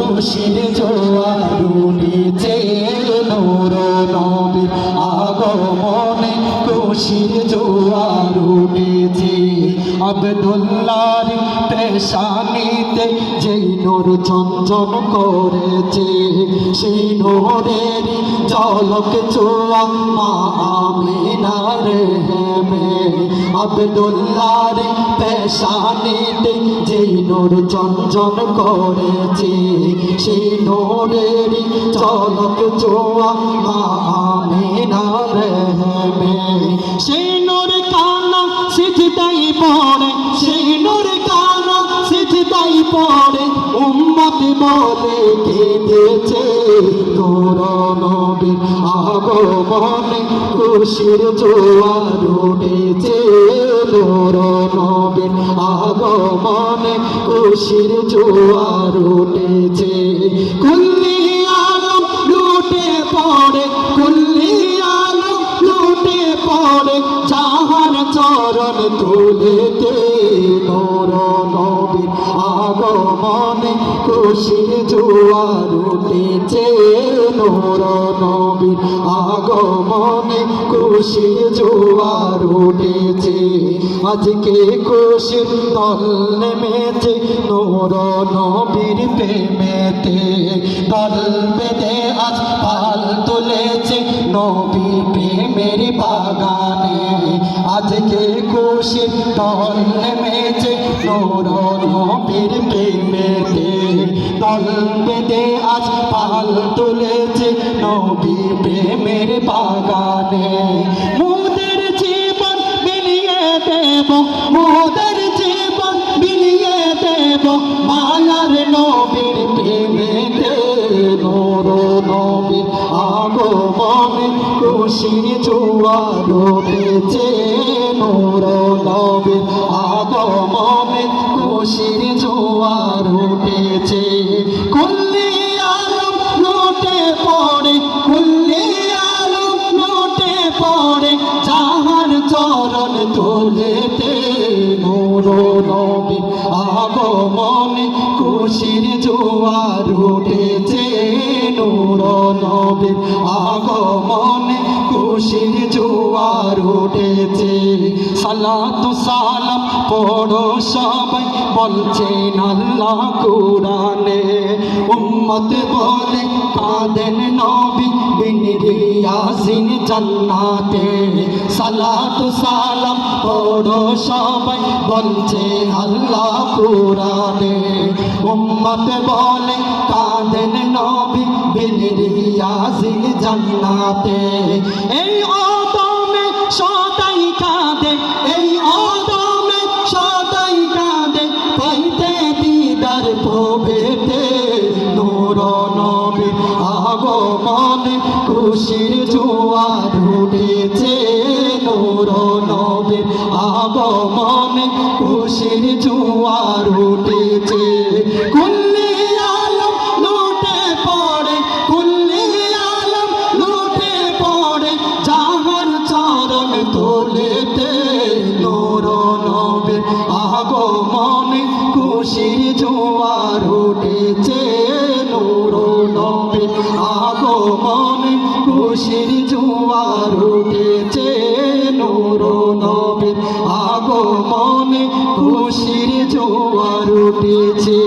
খুশির জোয়ার উঠেছে নূর নবীর আগমনে খুশির জোয়ার উঠেছে আব্দুল্লাহর পেশানিতে যেই নূর চঞ্চল করেছে সেই নূরের ঝলক ছোঁয়া মা আমিনার হেমে আব্দুল্লাহর পেশানিতে যেই নূর চঞ্চল করেছে সেই নূরের ঝলক ছোঁয়া মা আমিনার হেমে সেই নূর কানা সিজদাই পড়ে সেই নূর কানা সিজদাই পড়ে উম্মত বলে কেঁদেছে নূর নবীর আগমনে খুশির জোয়ার উঠেছে নূর নবীর আগমনে খুশির জোয়ার উঠেছে কুল্লি আলম লুটে পড়ে কুল্লি আলম লুটে পড়ে যাহার চরণ তুলেতে নূর নবীর আগমনে খুশির জোয়ার উঠেছে নূর নবীর আগমনে খুশির জোয়ার উঠেছে আজকে খুশির দল নেমেছে নূর নবীর প্রেমেতে দল বেঁধে আজ পাল তুলেছে নবীর প্রেমের বাগানে আজকে খুশির দল নেমেছে নূর নবীর প্রেমেতে দল বেঁধে আজ পাল তুলেছে নবীর প্রেমের বাগানে মোদের জীবন বিলিয়ে দেব মোদের জীবন বিলিয়ে দেব মায়ার নবীর প্রেমেতে নূর নবীর আগমনে খুশির জোয়ার উঠেছে নূর নবীর আগমনে খুশির জোয়ার উঠেছে কুল্লি আলম লুটে পড়ে কুল্লি আলম লুটে পড়ে যাহার চরণ তুলেতে নূর নবীর আগমনে খুশির জোয়ার উঠেছে নূর নবীর আগমনে খুশির জোয়ার উঠেছে সালাতু সালাম পড়ো সবাই বলছেন আল্লাহ কুরআনে উম্মত বলে কাঁদেন নবী বিন ইয়াসিন জান্নাতে সালাতু সালাম পড়ো সবাই বলছেন আল্লাহ কুরআনে উম্মত বলে কাঁদেন নবী বিন ইয়াসিন জান্নাতে এই আদমে সদাই কাঁদে এই আদমে সদাই কাঁদে পাইতে দিদার প্রভেতে নূর নবীর আগমনে খুশির জোয়ার উঠেছে নূর নবীর আগমনে খুশির জোয়ার উঠেছে কুল্লি আলম লুটে পড়ে কুল্লি আলম লুটে পড়ে যাহার চরণ তোলেতে নূর নবীর আগমনে খুশির জোয়ার উঠেছে নূর নবীর আগমনে খুশির জোয়ার উঠেছে নূর নবীর আগমনে খুশির জোয়ার উঠেছে।